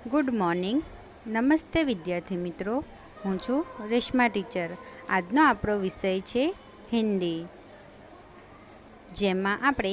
Good morning. નમસ્તે વિદ્યાર્થી મિત્રો. હું છું રેશમા ટીચર. આજનો આપણો વિષય છે હિન્દી, જેમાં આપણે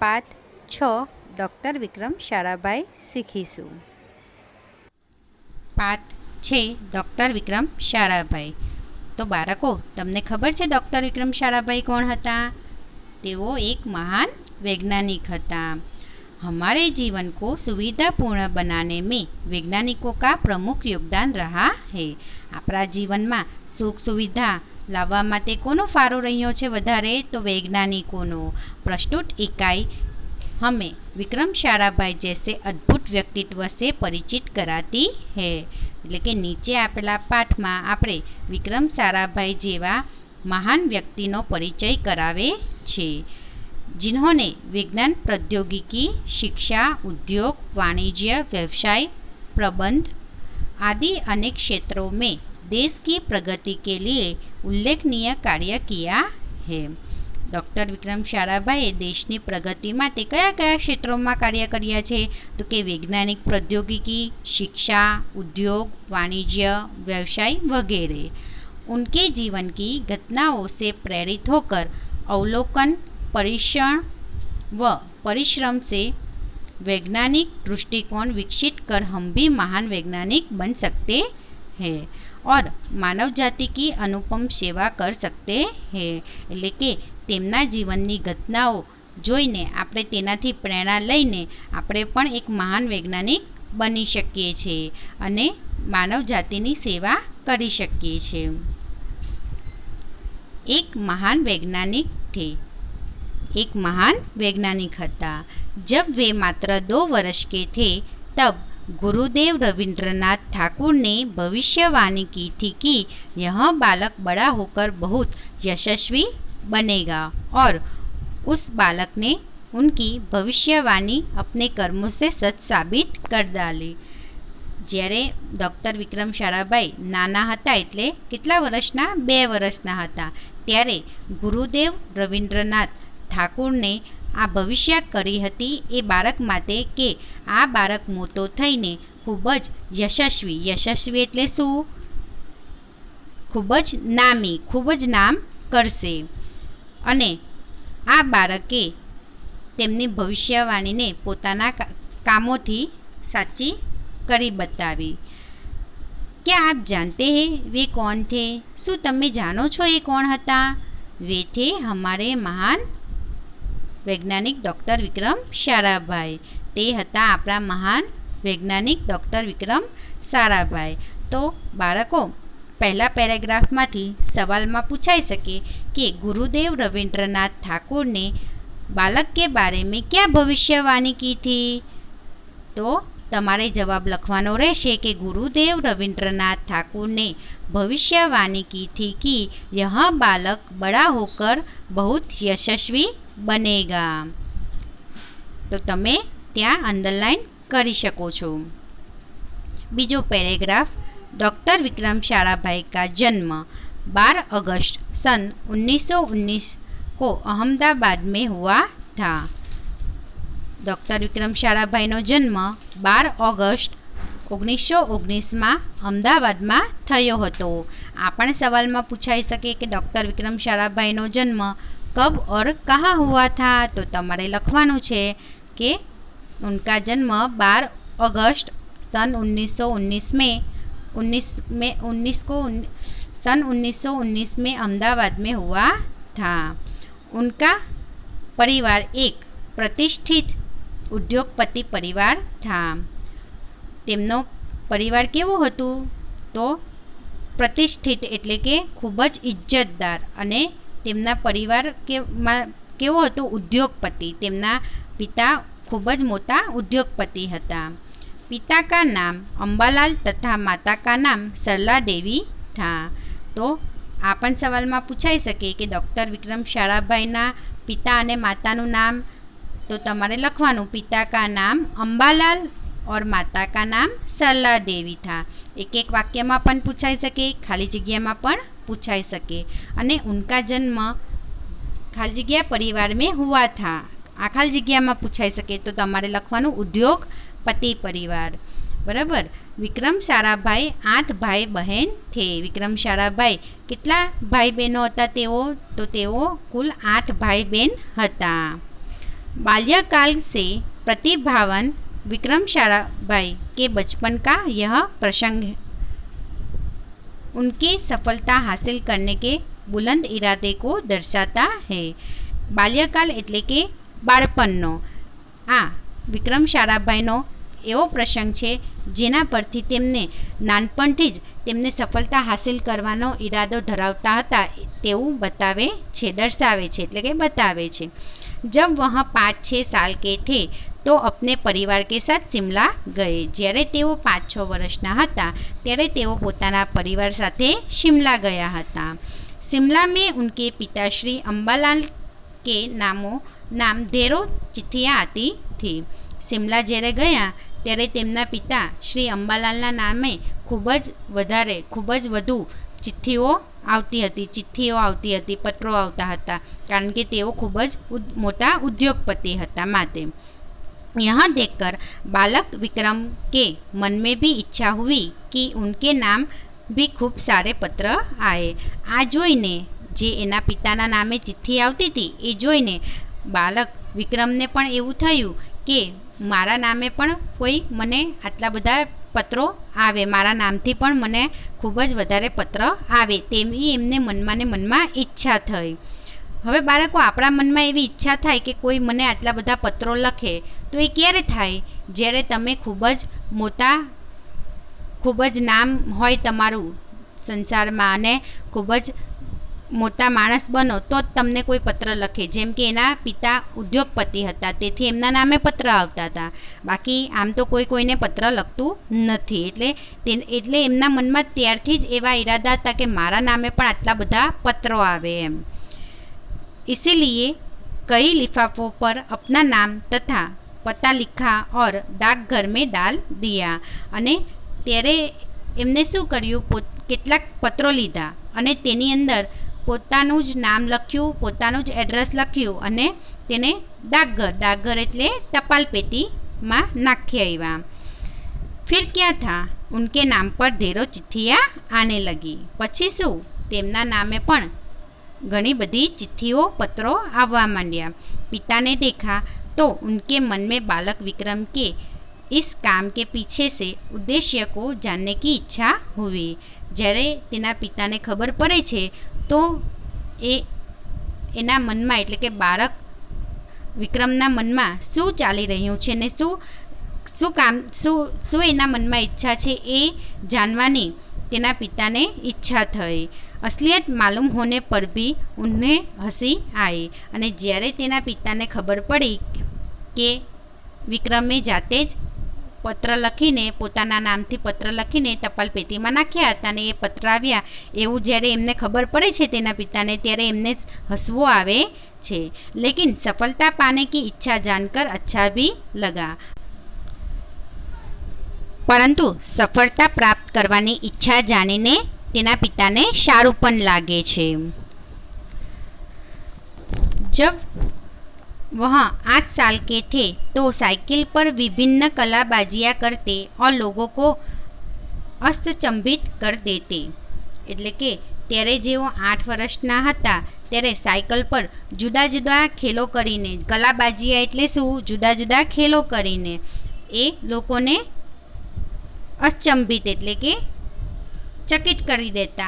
પાઠ 6 ડૉક્ટર વિક્રમ સારાભાઈ શીખીશું. પાઠ છે ડૉક્ટર વિક્રમ સારાભાઈ. તો બાળકો, તમને ખબર છે ડૉક્ટર વિક્રમ સારાભાઈ કોણ હતા? તેઓ એક મહાન वैज्ञानिक था। हमारे जीवन को सुविधापूर्ण बनाने में वैज्ञानिकों का प्रमुख योगदान रहा है। अपना जीवन में सुख सुविधा लावा माटे कोनो फारो रह्यो छे वधारे? तो वैज्ञानिकोनो। प्रस्तुत इकाई हमें विक्रम साराभाई जैसे अद्भुत व्यक्तित्व से परिचित कराती है। એટલે કે નીચે આપેલા પાઠમાં આપણે વિક્રમ સારાભાઈ જેવા મહાન વ્યક્તિનો પરિચય કરાવે છે, जिन्होंने विज्ञान, प्रौद्योगिकी, शिक्षा, उद्योग, वाणिज्य, व्यवसाय, प्रबंध आदि अनेक क्षेत्रों में देश की प्रगति के लिए उल्लेखनीय कार्य किया है। डॉक्टर विक्रम साराभाई देशनी प्रगति माटे कया कया क्षेत्रों में कार्य कर्या छे? तो कि वैज्ञानिक, प्रौद्योगिकी, शिक्षा, उद्योग, वाणिज्य, व्यवसाय वगैरह। उनके जीवन की घटनाओं से प्रेरित होकर अवलोकन, परीक्षण व परिश्रम से वैज्ञानिक दृष्टिकोण विकसित कर हम भी महान वैज्ञानिक बन सकते हैं और मानव जाति की अनुपम सेवा कर सकते हैं। એટલે કે તેમના જીવનની ઘટનાઓ જોઈને આપણે તેનાથી પ્રેરણા લઈને આપણે પણ એક મહાન વૈજ્ઞાનિક બની શકીએ છીએ અને માનવ જાતિની સેવા કરી શકીએ છીએ। એક મહાન વૈજ્ઞાનિક थे। एक महान वैज्ञानिक था। जब वे मात्र 2 वर्ष के थे तब गुरुदेव रविंद्रनाथ ठाकुर ने भविष्यवाणी की थी कि यह बालक बड़ा होकर बहुत यशस्वी बनेगा, और उस बालक ने उनकी भविष्यवाणी अपने कर्मों से सच साबित कर डाली। જ્યારે ડૉક્ટર વિક્રમ સારાભાઈ નાના હતા, એટલે કેટલા વર્ષના? 2 વર્ષના હતા, ત્યારે ગુરુદેવ રવિન્દ્રનાથ ઠાકુરને આ ભવિષ્ય કરી હતી એ બાળક માટે કે આ બાળક મોટો થઈને ખૂબ જ યશસ્વી એટલે શું? ખૂબ જ નામી, ખૂબ જ નામ કરશે, અને આ બાળકે તેમની ભવિષ્યવાણીને પોતાના કામોથી સાચી કરી बतावी। क्या आप जानते हैं वे कौन थे? શું તમે જાણો છો એ કોણ હતા? वे थे हमारे महान वैज्ञानिक डॉक्टर विक्रम साराभाई। તે હતા આપણા મહાન વૈજ્ઞાનિક ડૉક્ટર વિક્રમ સારાભાઈ। તો બાળકો, પહેલા પેરેગ્રાફમાંથી સવાલમાં પૂછાઈ શકે કે गुरुदेव रविंद्रनाथ ठाकुर ने बालक के बारे में क्या भविष्यवाणी की थी? तो તમારે જવાબ લખવાનો રહેશે કે गुरुदेव रविंद्रनाथ ठाकुर ने भविष्यवाणी की थी कि यह बालक बड़ा होकर बहुत यशस्वी बनेगा। तो તમે ત્યાં અંડરલાઇન કરી શકો છો। બીજો પેરેગ્રાફ, डॉक्टर विक्रम साराभाई का जन्म 12 अगस्त सन 1919 को अहमदाबाद में हुआ था। डॉक्टर विक्रम साराभाईનો જન્મ 12 ઓગસ્ટ 1919 में अहमदाबाद में थयो हतो। आ पण सवालमां पूछाई सके कि डॉक्टर विक्रम साराभाईनो जन्म कब और कहाँ हुआ था? तो तमारे लखवानुं छे कि उनका जन्म 12 अगस्त सन 1919 में अहमदाबाद में हुआ था। उनका परिवार एक प्रतिष्ठित उद्योगपति परिवार था। તેમનો પરિવાર કેવો હતું? તો પ્રતિષ્ઠિત એટલે કે ખૂબ જ ઇજ્જતદાર, અને તેમના પરિવાર કેવો હતો? ઉદ્યોગપતિ। તેમના પિતા ખૂબ જ મોટા ઉદ્યોગપતિ હતા। पिता का नाम अंबालाल तथा माता का नाम सरला देवी था। तो આ પણ સવાલમાં પૂછાઈ શકે કે ડૉક્ટર વિક્રમ સારાભાઈના પિતા અને માતાનું નામ? तो તમારે લખવાનું पिता का नाम अंबालाल और माता का नाम सरला देवी था। एक एक वाक्य में पण पूछाई सके, खाली जग्या में पण पूछाई सके। अने उनका जन्म खाली जग्या परिवार में हुआ था, आ खाली जग्या में पूछाई सके। तो तमारे लखवानुं उद्योगपति परिवार। बराबर। विक्रम साराभाई 8 भाई बहन थे। विक्रम साराभाई કેટલા ભાઈ બહેનો હતા તેઓ? તો તેઓ કુલ 8 भाई बहन હતા। बाल्यकाल से प्रतिभावान विक्रम साराभाई के बचपन का यह प्रसंग उनके सफलता हासिल करने के बुलंद इरादे को दर्शाता है। बाल्यकाल એટલે કે બાળપણનો આ વિક્રમ સારાભાઈનો એવો પ્રસંગ છે જેના પરથી તેમને નાનપણથી જ તેમને સફળતા હાસિલ કરવાનો ઈરાદો ધરાવતા હતા તેવું બતાવે છે, દર્શાવે છે એટલે કે બતાવે છે। जब वह 5-6 साल के थे तो अपने परिवार के साथ शिमला गए। જ્યારે તેઓ 5-6 વર્ષના હતા ત્યારે તેઓ પોતાના પરિવાર સાથે शिमला ગયા હતા। शिमला में उनके पिता श्री अंबालाल के नाम ढेरों चिट्ठियाँ आती थी। शिमला જ્યારે ગયા ત્યારે તેમના પિતા શ્રી અંબાલાલના નામે ખૂબ જ વધુ ચિઠ્ઠીઓ આવતી હતી, પત્રો આવતા હતા, કારણ કે તેઓ ખૂબ જ મોટા ઉદ્યોગપતિ હતા માટે। यहाँ देखकर बालक विक्रम के मन में भी इच्छा हुई कि उनके नाम भी खूब सारे पत्र आए। आ जोईने जे एना पिताना नामे चिट्ठी आवती थी ए जोईने बालक विक्रमने पण एवुं थयुं कि मारा नामे पण कोई मने आटला बधा पत्रों आवे, मारा नामथी पण मने खूब ज वधारे पत्र आवे तेवी एमने मनमा ने मनमा इच्छा थई। હવે બાળકો આપણા મનમાં એવી ઈચ્છા થાય કે કોઈ મને આટલા બધા પત્રો લખે તો એ ક્યારે થાય? જ્યારે તમે ખૂબ જ નામ હોય તમારું સંસારમાં અને ખૂબ જ મોટા માણસ બનો તો જ તમને કોઈ પત્ર લખે। જેમ કે એના પિતા ઉદ્યોગપતિ હતા તેથી એમના નામે પત્ર આવતા હતા, બાકી આમ તો કોઈને પત્ર લખતું નથી। એટલે એમના મનમાં ત્યારથી જ એવા ઈરાદા હતા કે મારા નામે પણ આટલા બધા પત્રો આવે એમ। इसीलिए कई लिफाफों पर अपना नाम तथा पता लिखा और डाकघर में डाल दिया। अने त्यारे एमने शुं कर्युं, કેટલાક પત્રો લીધા અને તેની અંદર પોતાનું જ નામ લખ્યું, પોતાનું જ એડ્રેસ લખ્યું અને તેને डाकघर એટલે टपाल पेटीमां नाखी आव्या। फिर क्या था, उनके नाम पर ढेरों चिट्ठियाँ आने लगी। पछी शुं, तेमना नामे पण घनी बधी चिट्ठियों पत्रों आववा मांड्या। पिता ने देखा तो उनके मन में बालक विक्रम के इस काम के पीछे से उद्देश्य को जानने की इच्छा हुई। જ્યારે તેના પિતાને ખબર પડે છે તો એના મનમાં એટલે કે બાળક વિક્રમના મનમાં શું ચાલી રહ્યું છે ને શું એના મનમાં ઈચ્છા છે એ જાણવાની તેના પિતાને ઈચ્છા થઈ। असलियत मालूम होने पर भी उन्हें हंसी आई। અને જ્યારે તેના પિતાને ખબર પડી કે વિક્રમે જાતે જ પત્ર લખીને પોતાના નામથી પત્ર લખીને ટપાલ પેટીમાં નાખ્યા હતા અને એ પત્ર આવ્યા એવું જ્યારે એમને ખબર પડે છે તેના પિતાને ત્યારે એમને હસવું આવે છે। लेकिन सफलता पाने की इच्छा जानकर अच्छा भी लगा, परंतु सफलता प्राप्त करवानी इच्छा जानीने तेना पिताने सारूं पण लागे छे। जब वह 8 साल के थे तो साइकिल पर विभिन्न कलाबाजियाँ करते और लोगों को अस्तचंभित कर देते। એટલે કે ત્યારે જેઓ 8 વર્ષના હતા ત્યારે સાયકલ પર જુદા જુદા ખેલો કરીને, કલાબાજીયા એટલે શું, જુદા જુદા ખેલો કરીને એ લોકોને અચંભિત એટલે કે चकित कर देता,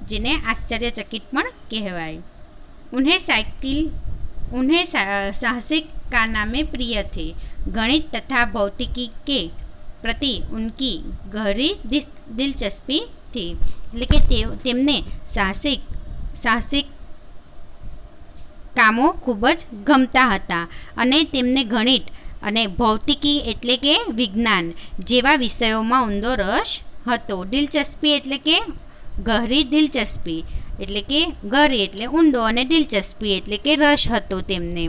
जिन्हें आश्चर्यचकित पण कहवाय। उन्हें साहसिक कारनामे प्रिय थे। गणित तथा भौतिकी के प्रति उनकी गहरी दिलचस्पी थी। એટલે तेमने साहसिक कामों खूब ज गमता हता अने तेमने गणित अने भौतिकी एटले के विज्ञान जेवा विषयोमां ऊंडो रस હતો। દિલચસ્પી એટલે કે ગહરી દિલચસ્પી એટલે કે ગહરી એટલે ઊંડો અને દિલચસ્પી એટલે કે રસ હતો તેમને।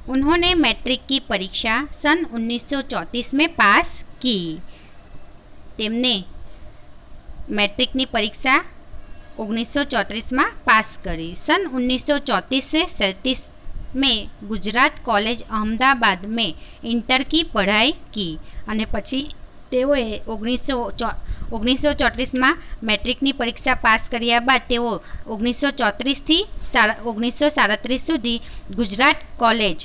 उन्होंने मैट्रिक की परीक्षा सन 1934 में पास की। तेमने मैट्रिकनी परीक्षा 1934 में पास करी। सन 1934 से 37 में गुजरात कॉलेज अहमदाबाद में इंटर की पढ़ाई की અને પછી તેઓએ 1934 મેટ્રિકની પરીક્ષા પાસ કર્યા બાદ તેઓ 1934થી 1937 સુધી ગુજરાત કોલેજ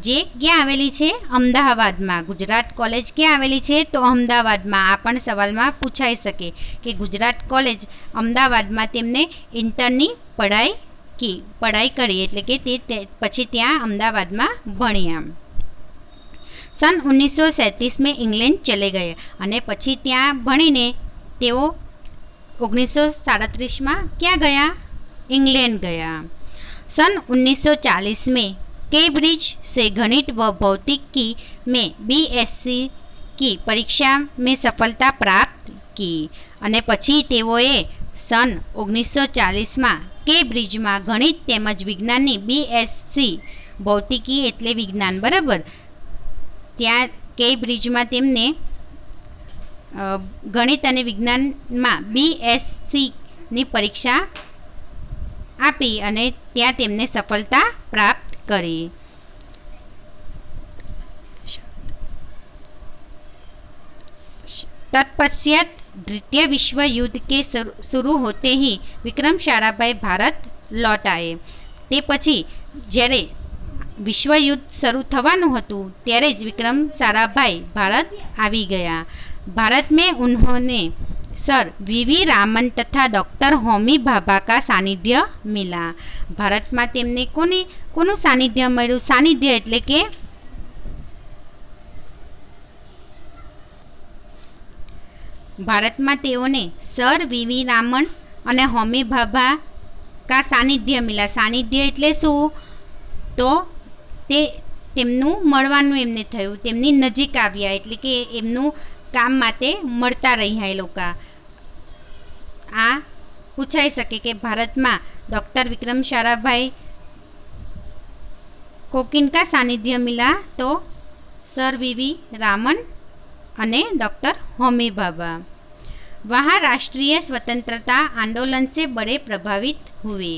જે ક્યાં આવેલી છે અમદાવાદમાં, ગુજરાત કોલેજ ક્યાં આવેલી છે તો અમદાવાદમાં. આ પણ સવાલમાં પૂછાઈ શકે કે ગુજરાત કોલેજ અમદાવાદમાં તેમને ઇન્ટરની પढ़ाई કરી એટલે કે તે પછી ત્યાં અમદાવાદમાં ભણ્યા. सन 1937 में इंग्लैंड चले गए અને પછી ત્યાં ભણીને તેઓ 1937 में क्या गया इंग्लैंड गया. सन 1940 में कैम्ब्रिज से गणित व भौतिकी में बीएससी की परीक्षा में सफलता प्राप्त की અને પછી તેઓએ सन 1940 में कैम्ब्रिज में गणित તેમજ વિજ્ઞાનની बीएससी ભૌતિકી એટલે વિજ્ઞાન બરાબર ત્યાં કેમ્બ્રિજમાં તેમને ગણિત અને વિજ્ઞાનમાં બીએસસીની પરીક્ષા આપી અને ત્યાં તેમને સફળતા પ્રાપ્ત કરી. तत्पश्चात द्वितीय विश्व युद्ध के शुरू होते ही विक्रम साराभाई भारत लौट आए. તે પછી જ્યારે વિશ્વયુદ્ધ શરૂ થવાનું હતું ત્યારે જ વિક્રમ સારાભાઈ ભારત આવી ગયા. भारत में उन्होंने सर वीवी रामन तथा डॉक्टर होमी भाभा का सानिध्य मिला. भारत में तेमने कोनु सानिध्य मळ्युं? सानिध्य एटले के भारत में तेओने सर वीवी रामन अने होमी भाभा का सानिध्य मिला. सानिध्य एटले शुं? तो તે તેમનું મળવાનું એમને થયું, તેમની નજીક આવ્યા એટલે કે એમનું કામ માટે મળતા રહ્યા એ લોકો. આ પૂછાઈ શકે કે ભારતમાં ડૉક્ટર વિક્રમ સારાભાઈ को किनका सानिध्य मिला? तो सर वीवी रामन અને डॉक्टर होमी भाभा. वहाँ राष्ट्रीय स्वतंत्रता आंदोलन से बड़े प्रभावित हुए.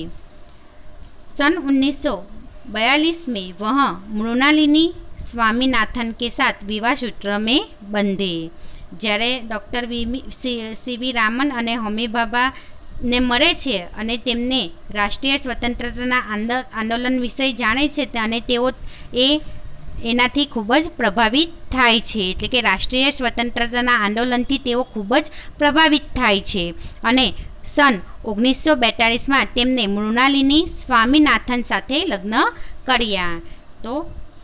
सन 1942 में वह मृणालिनी स्वामीनाथन के साथ विवाह सूत्र में बंधे. જ્યારે ડૉક્ટર સીવી રામન અને હોમી ભાભાને મળે છે અને તેમને રાષ્ટ્રીય સ્વતંત્રતાના આંદોલન વિશે જાણે છે અને તેઓ એનાથી ખૂબ જ પ્રભાવિત થાય છે. એટલે કે રાષ્ટ્રીય સ્વતંત્રતાના આંદોલનથી તેઓ ખૂબ જ પ્રભાવિત થાય છે અને सन 1942 તેમને મૃણાલિની સ્વામીનાથન સાથે લગ્ન કર્યા. તો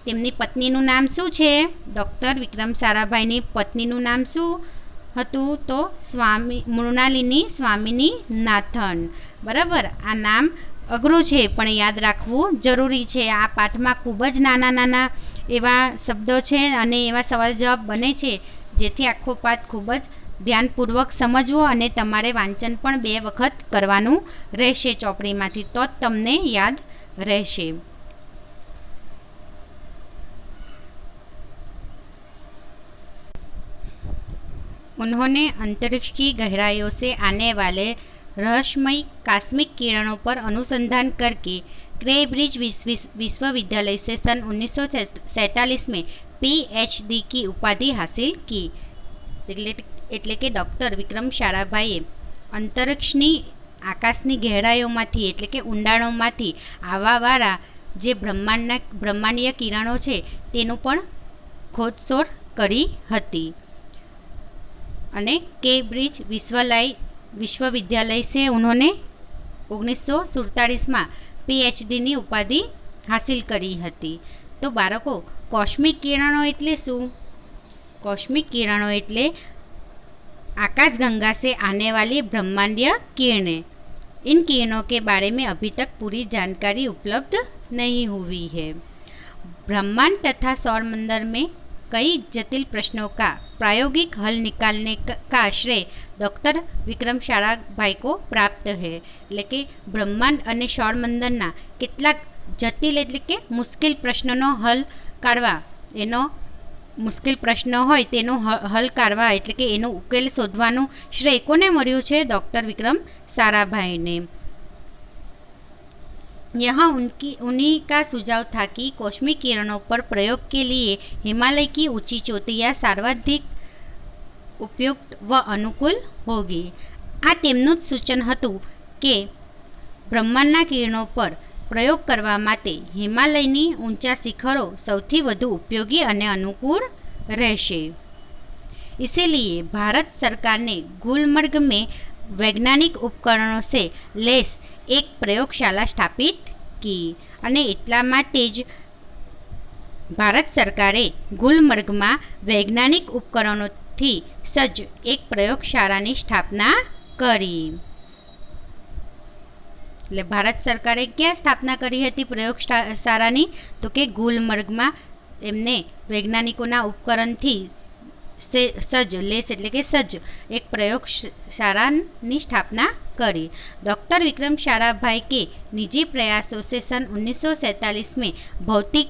તેમની પત્નીનું નામ શું છે? ડૉક્ટર વિક્રમ સારાભાઈની પત્નીનું નામ શું હતું? તો મૃણાલિની સ્વામીની નાથન. બરાબર, આ નામ અઘરું છે પણ યાદ રાખવું જરૂરી છે. આ પાઠમાં ખૂબ જ નાના નાના એવા શબ્દો છે અને એવા સવાલ જવાબ બને છે જેથી આખો પાઠ ખૂબ જ ધ્યાનપૂર્વક સમજવો અને તમારે વાંચન પણ 2 વખત કરવાનું રહેશે ચોપડીમાંથી, તો જ તમને યાદ રહેશે. उन्होंने अंतरिक्ष की गहराइयों से आने वाले रहस्यमय कॉस्मिक किरणों पर अनुसंधान करके कैम्ब्रिज विश्वविद्यालय से सन 1947 में पीएचडी की उपाधि हासिल की. એટલે કે ડૉક્ટર વિક્રમ સારાભાઈએ અંતરિક્ષની આકાશની ગહેરાઈઓમાંથી એટલે કે ઊંડાણોમાંથી આવવાવાળા જે બ્રહ્માંડીય કિરણો છે તેનું પણ ખોજશોધ કરી હતી અને કેમ્બ્રિજ विश्वविद्यालय से उन्होंने 1947 में पीएचडीनी उपाधि हासिल करी हती. तो बाळको कॉस्मिक किरणों एटले शुं? कॉस्मिक किरणों एटले आकाशगंगा से आने वाली ब्रह्मांडीय किरणें. इन किरणों के बारे में अभी तक पूरी जानकारी उपलब्ध नहीं हुई है. ब्रह्मांड तथा सौरमंडल में कई जटिल प्रश्नों का प्रायोगिक हल निकालने का श्रेय डॉक्टर विक्रम साराभाई को प्राप्त है. એટલે કે બ્રહ્માંડ અને સૌરમંડળના કેટલાક જટિલ એટલે કે મુશ્કેલ પ્રશ્નોનો હલ કાઢવા એનો મુશ્કેલ પ્રશ્ન હોય તેનો હલ કરવા એટલે કે એનો ઉકેલ શોધવાનું શ્રેય કોને મળ્યું છે? ડૉક્ટર વિક્રમ સારાભાઈને। यहाँ उन्हीं का सुझाव था कि कॉस्मिक किरणों पर प्रयोग के लिए हिमालय की ऊंची चोटियाँ सर्वाधिक उपयुक्त व अनुकूल होगी। आ તેમનું જ સૂચન હતું કે બ્રહ્માંડના કિરણો પર પ્રયોગ કરવા માટે હિમાલયની ઊંચા શિખરો સૌથી વધુ ઉપયોગી અને અનુકૂળ રહેશે। इसीलिए भारत सरकार ने गुलमर्ग में वैज्ञानिक उपकरणों से लैस एक प्रयोगशाला स्थापित की। અને એટલા માટે જ ભારત સરકારે ગુલમર્ગમાં વૈજ્ઞાનિક ઉપકરણોથી સજ્જ એક પ્રયોગશાળાની સ્થાપના કરી। એટલે ભારત સરકારે ક્યાં સ્થાપના કરી હતી પ્રયોગશાળાની? તો કે ગુલમર્ગમાં એમને વૈજ્ઞાનિકોના ઉપકરણથી સજ્જ લેસ એટલે કે સજ્જ એક प्रयोगशाला स्थापना करी। डॉक्टर विक्रम साराभाई के निजी प्रयासों से सन 1947 में भौतिक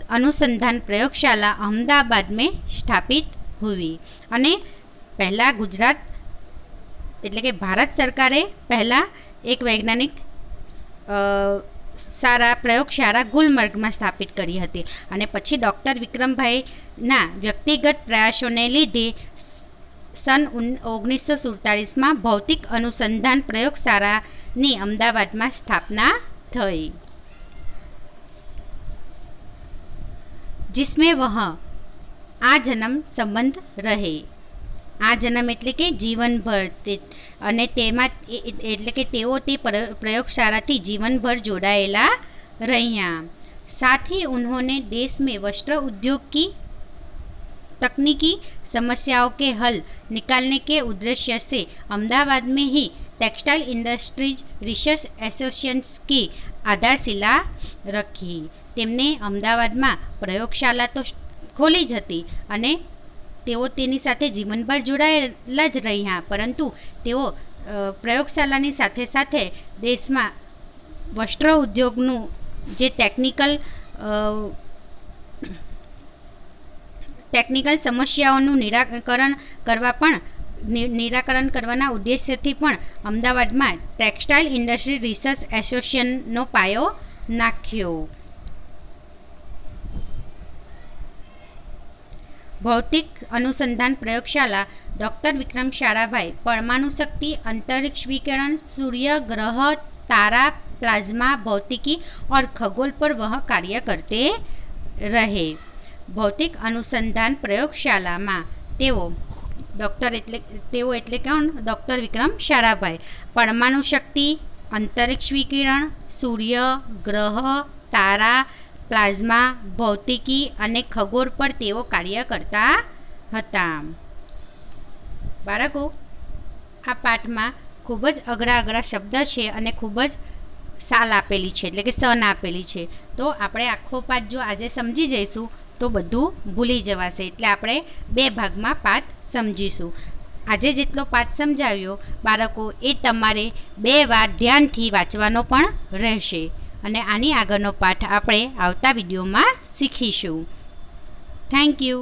अनुसंधान प्रयोगशाला अहमदाबाद में स्थापित हुई। અને પહેલાં ગુજરાત એટલે કે ભારત સરકારે પહેલાં એક વૈજ્ઞાનિક સારા પ્રયોગશાળા ગુલમર્ગમાં સ્થાપિત કરી હતી અને પછી ડૉક્ટર વિક્રમભાઈના વ્યક્તિગત પ્રયાસોને લીધે सन 1947 भौतिक अनुसंधान प्रयोगशाला अमदावाद में स्थापना थई, जिसमें वह आजन्म संबंध रहे। आजन्म एटले के जीवनभर अने तेमा एटले के तेओ ते प्रयोगशाला थी जीवनभर जोड़ायेला रह्या। साथ ही उन्होंने देश में वस्त्र उद्योग की तकनीकी समस्याओं के हल निकालने के उद्देश्य से अहमदाबाद में ही टेक्सटाइल इंडस्ट्रीज रिसर्च एसोसिएशन की आधारशिला रखी। तेमने अहमदाबाद में प्रयोगशाला तो खोली ज हती अने तेओ तेनी साथे जीवनभर जोड़ायेला ज रह्या, परंतु तेओ प्रयोगशालानी साथे साथे देश में वस्त्र उद्योगनु जे टेक्निकल समस्याओं निराकरण करवाना उद्देश्यथी पण अमदावाद में टेक्सटाइल इंडस्ट्री रिसर्च एसोसिएशन नो पायो नाख्यो। भौतिक अनुसंधान प्रयोगशाला डॉक्टर विक्रम साराभाई परमाणु शक्ति, अंतरिक्ष विकिरण, सूर्य, ग्रह, तारा, प्लाज्मा, भौतिकी और खगोल पर वह कार्य करते रहे। भौतिक अनुसंधान प्रयोगशाला में डॉक्टर एटले कौन? डॉक्टर विक्रम साराभाई परमाणु शक्ति, अंतरिक्ष विकिरण, सूर्य, ग्रह, तारा, प्लाज्मा, भौतिकी अने खगोल पर तेओ कार्य करता हता। बाळको आ पाठ में खूब ज अघरा अघरा शब्द है अने खूब ज साल आपेली है एटले के सन आपेली है। तो आपणे आखो पाठ जो आज समझी जईशुं तो बधुं भूली जवाशे, एटले आपणे बे भाग में पाठ समझीशुं। आजे जेटलो पाठ समजाव्यो बाळको ए तमारे 2 वार ध्यानथी वांचवानो पण रहेशे अने आनी आगळनो पाठ आपणे आवता विडियोमां शीखीशुं। Thank you.